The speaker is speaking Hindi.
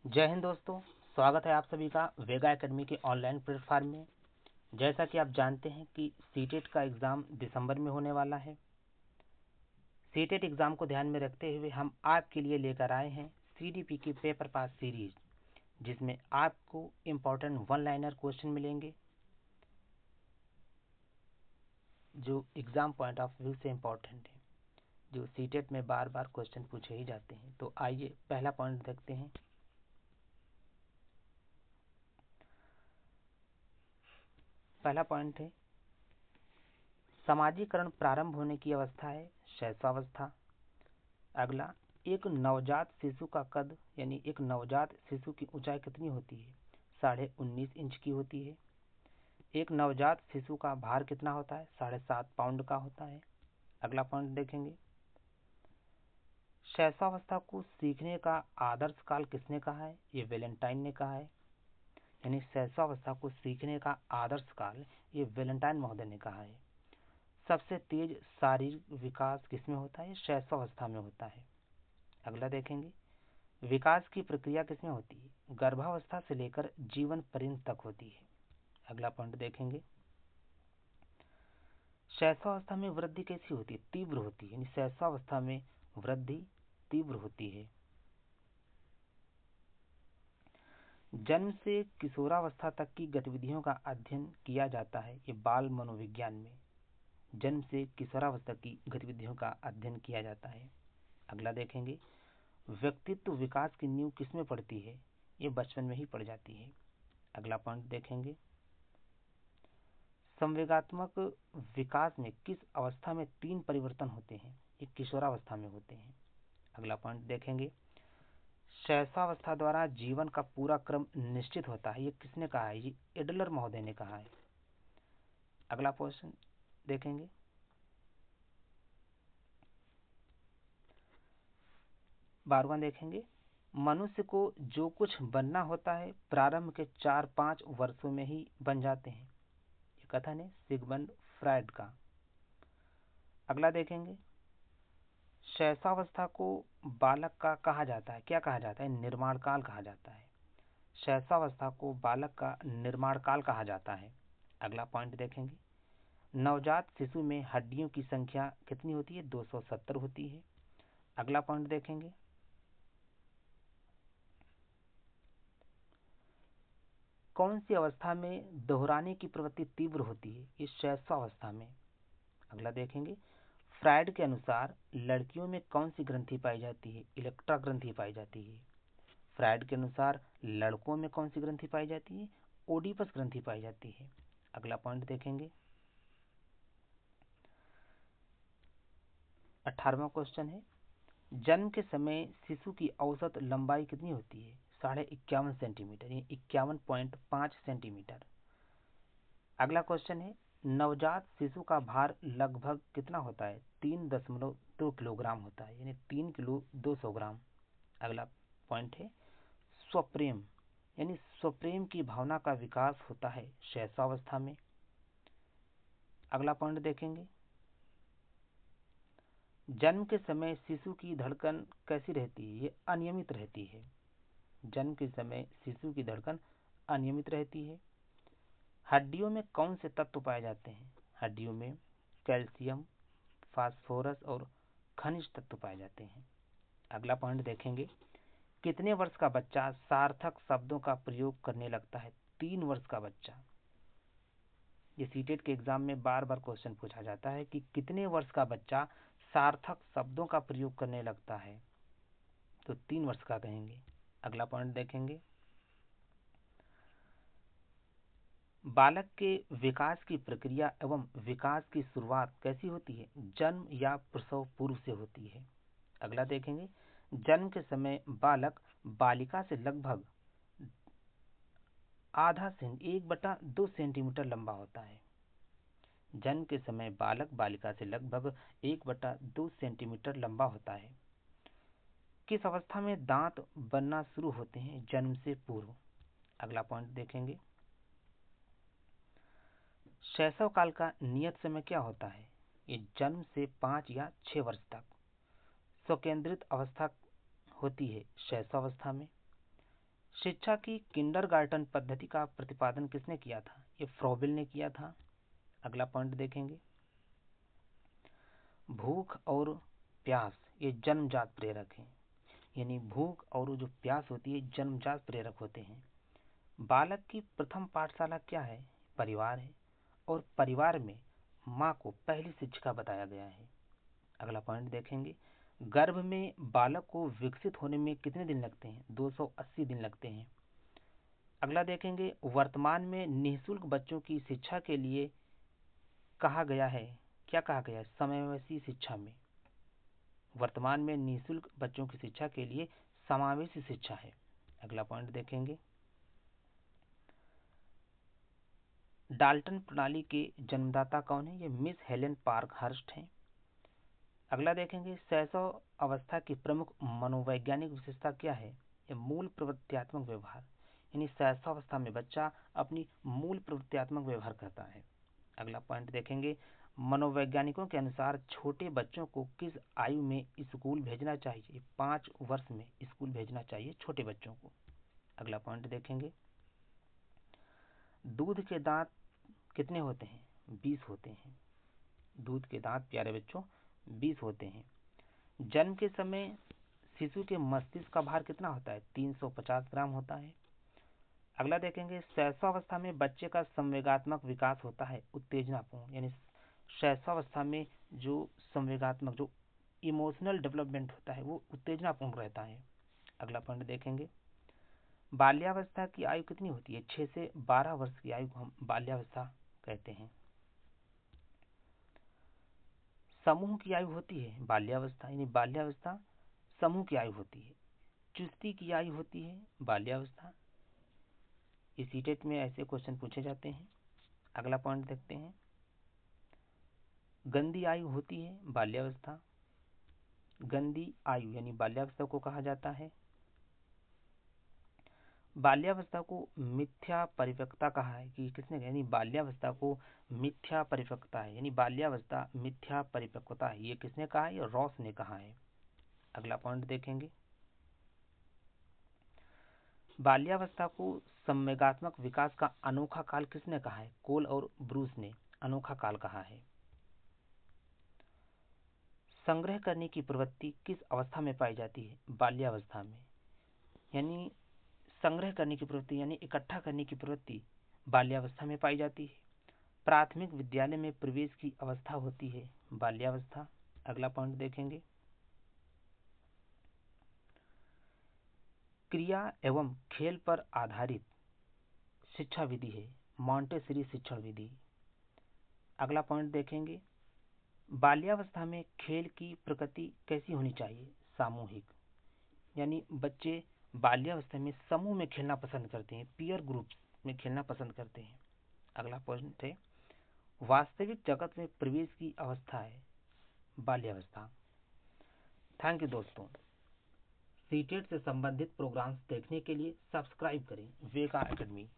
जय हिंद दोस्तों। स्वागत है आप सभी का वेगा एकेडमी के ऑनलाइन प्लेटफॉर्म में। जैसा कि आप जानते हैं कि सीटेट का एग्ज़ाम दिसंबर में होने वाला है। सीटेट एग्ज़ाम को ध्यान में रखते हुए हम आपके लिए लेकर आए हैं सीडीपी की पेपर पास सीरीज, जिसमें आपको इम्पोर्टेंट वन लाइनर क्वेश्चन मिलेंगे जो एग्ज़ाम पॉइंट ऑफ व्यू से इम्पोर्टेंट है, जो सीटेट में बार बार क्वेश्चन पूछे ही जाते हैं। तो आइए पहला पॉइंट देखते हैं। पहला पॉइंट है, समाजीकरण प्रारंभ होने की अवस्था है शैशवावस्था। अगला, एक नवजात शिशु का कद यानी एक नवजात शिशु की ऊंचाई कितनी होती है? 19.5 इंच की होती है। एक नवजात शिशु का भार कितना होता है? 7.5 पाउंड का होता है। अगला पॉइंट देखेंगे, शैशवावस्था को सीखने का आदर्श काल किसने कहा है? ये वेलेंटाइन ने कहा है। यानी शैशवावस्था को सीखने का आदर्श काल ये वेलेंटाइन महोदय ने कहा है। सबसे तेज शारीरिक विकास किसमें होता है? शैशवावस्था में होता है। अगला देखेंगे, विकास की प्रक्रिया किसमें होती है? गर्भावस्था से लेकर जीवन पर्यंत तक होती है। अगला पॉइंट देखेंगे, शैशवावस्था में वृद्धि कैसी होती है? तीव्र होती है। यानी शैशवावस्था में वृद्धि तीव्र होती है। जन्म से किशोरावस्था तक की गतिविधियों का अध्ययन किया जाता है ये बाल मनोविज्ञान में। जन्म से किशोरावस्था की गतिविधियों का अध्ययन किया जाता है। अगला देखेंगे, व्यक्तित्व विकास की नींव किसमें पड़ती है? ये बचपन में ही पड़ जाती है। अगला पॉइंट देखेंगे, संवेगात्मक विकास में किस अवस्था में 3 परिवर्तन होते हैं? ये किशोरावस्था में होते हैं। अगला पॉइंट देखेंगे, शैशवावस्था द्वारा जीवन का पूरा क्रम निश्चित होता है ये किसने कहा है? ये एडलर महोदय ने कहा है। अगला क्वेश्चन देखेंगे, 12वां देखेंगे, मनुष्य को जो कुछ बनना होता है प्रारंभ के 4-5 वर्षों में ही बन जाते हैं। ये कथन है सिगमंड फ्रायड का। अगला देखेंगे, शैशवावस्था को बालक का कहा जाता है, क्या कहा जाता है? निर्माण काल कहा जाता है। शैशवावस्था को बालक का निर्माण काल कहा जाता है। अगला पॉइंट देखेंगे, नवजात शिशु में हड्डियों की संख्या कितनी होती है? 270 होती है। अगला पॉइंट देखेंगे, कौन सी अवस्था में दोहराने की प्रवृत्ति तीव्र होती है? इस शैशवावस्था में। अगला देखेंगे, फ्रायड के अनुसार लड़कियों में कौन सी ग्रंथि पाई जाती है? इलेक्ट्रा ग्रंथि पाई जाती है। फ्रायड के अनुसार लड़कों में कौन सी ग्रंथि पाई जाती है? ओडिपस ग्रंथि पाई जाती है। अगला पॉइंट देखेंगे, 18वां क्वेश्चन है, जन्म के समय शिशु की औसत लंबाई कितनी होती है? 51.5 सेंटीमीटर, ये 51.5 सेंटीमीटर। अगला क्वेश्चन है, नवजात शिशु का भार लगभग कितना होता है? 3.2 किलोग्राम होता है, यानी 3 किलो 200 ग्राम। अगला पॉइंट है, स्वप्रेम यानी स्वप्रेम की भावना का विकास होता है शैशवावस्था में। अगला पॉइंट देखेंगे, जन्म के समय शिशु की धड़कन कैसी रहती है? ये अनियमित रहती है। जन्म के समय शिशु की धड़कन अनियमित रहती है। हड्डियों में कौन से तत्व पाए जाते हैं? हड्डियों में कैल्शियम, फास्फोरस और खनिज तत्व पाए जाते हैं। अगला पॉइंट देखेंगे, कितने वर्ष का बच्चा सार्थक शब्दों का प्रयोग करने लगता है? 3 वर्ष का बच्चा। ये सीटेट के एग्जाम में बार बार क्वेश्चन पूछा जाता है कि कितने वर्ष का बच्चा सार्थक शब्दों का प्रयोग करने लगता है? तो 3 वर्ष का कहेंगे। अगला पॉइंट देखेंगे, बालक के विकास की प्रक्रिया एवं विकास की शुरुआत कैसी होती है? जन्म या प्रसव पूर्व से होती है। अगला देखेंगे, जन्म के समय बालक बालिका से लगभग आधा सेंटी 1/2 सेंटीमीटर लंबा होता है। जन्म के समय बालक बालिका से लगभग 1/2 सेंटीमीटर लंबा होता है। किस अवस्था में दांत बनना शुरू होते हैं? जन्म से पूर्व। अगला पॉइंट देखेंगे, शैशव काल का नियत समय क्या होता है? ये जन्म से 5 या 6 वर्ष तक। स्वकेंद्रित अवस्था होती है शैशवावस्था में। शिक्षा की किंडरगार्टन पद्धति का प्रतिपादन किसने किया था? ये फ्रॉबेल ने किया था। अगला पॉइंट देखेंगे, भूख और प्यास ये जन्मजात प्रेरक हैं, यानी भूख और जो प्यास होती है जन्मजात प्रेरक होते हैं। बालक की प्रथम पाठशाला क्या है? परिवार है, और परिवार में माँ को पहली शिक्षिका बताया गया है। अगला पॉइंट देखेंगे, गर्भ में बालक को विकसित होने में कितने दिन लगते हैं? 280 दिन लगते हैं। अगला देखेंगे, वर्तमान में निःशुल्क बच्चों की शिक्षा के लिए कहा गया है, क्या कहा गया है? समावेशी शिक्षा में। वर्तमान में निःशुल्क बच्चों की शिक्षा के लिए समावेशी शिक्षा है। अगला पॉइंट देखेंगे, डाल्टन प्रणाली के जन्मदाता कौन है? ये मिस हेलेन पार्कहर्स्ट हैं। अगला देखेंगे, शैशव अवस्था की प्रमुख मनोवैज्ञानिक विशेषता क्या है? ये मूल प्रवृत्त्यात्मक व्यवहार, यानी शैशव अवस्था में बच्चा अपनी मूल प्रवृत्त्यात्मक व्यवहार करता है। अगला पॉइंट देखेंगे, मनोवैज्ञानिकों के अनुसार छोटे बच्चों को किस आयु में स्कूल भेजना चाहिए? 5 वर्ष में स्कूल भेजना चाहिए छोटे बच्चों को। अगला पॉइंट देखेंगे, दूध के दांत कितने होते हैं? 20 होते हैं। दूध के दांत प्यारे बच्चों 20 होते हैं। जन्म के समय शिशु के मस्तिष्क का भार कितना होता है? 350 ग्राम होता है। अगला देखेंगे, शैशवावस्था में बच्चे का संवेगात्मक विकास होता है उत्तेजनापूर्ण, यानी शैशवावस्था में जो संवेगात्मक जो इमोशनल डेवलपमेंट होता है वो उत्तेजनापूर्ण रहता है। अगला पॉइंट देखेंगे, बाल्यावस्था की आयु कितनी होती है? 6 से 12 वर्ष की आयु को हम बाल्यावस्था कहते हैं। समूह की आयु होती है बाल्यावस्था, यानी बाल्यावस्था समूह की आयु होती है। चुस्ती की आयु होती है बाल्यावस्था। इस सीटेट में ऐसे क्वेश्चन पूछे जाते हैं। अगला पॉइंट देखते हैं, गंदी आयु होती है बाल्यावस्था। गंदी आयु यानी बाल्यावस्था को कहा जाता है। बाल्यावस्था को मिथ्या परिपक्वता कहा है कि किसने कहा? यानी बाल्यावस्था को मिथ्या परिपक्वता है, यानी बाल्यावस्था मिथ्या परिपक्वता है, ये किसने कहा है? ये रॉस ने कहा है। अगला पॉइंट देखेंगे, बाल्यावस्था को संवेगात्मक विकास का अनोखा काल किसने कहा है? कोल और ब्रूस ने अनोखा काल कहा है। संग्रह करने की प्रवृत्ति किस अवस्था में पाई जाती है? बाल्यावस्था में। यानी संग्रह करने की प्रवृत्ति यानी इकट्ठा करने की प्रवृत्ति बाल्यावस्था में पाई जाती है। प्राथमिक विद्यालय में प्रवेश की अवस्था होती है बाल्यावस्था। अगला पॉइंट देखेंगे, क्रिया एवं खेल पर आधारित शिक्षा विधि है मॉन्टेसरी शिक्षण विधि। अगला पॉइंट देखेंगे, बाल्यावस्था में खेल की प्रकृति कैसी होनी चाहिए? सामूहिक, यानी बच्चे बाल्यावस्था में समूह में खेलना पसंद करते हैं, पीयर ग्रुप्स में खेलना पसंद करते हैं। अगला पॉइंट है, वास्तविक जगत में प्रवेश की अवस्था है बाल्यावस्था। थैंक यू दोस्तों। सीटेट से संबंधित प्रोग्राम्स देखने के लिए सब्सक्राइब करें वेगा एकेडमी।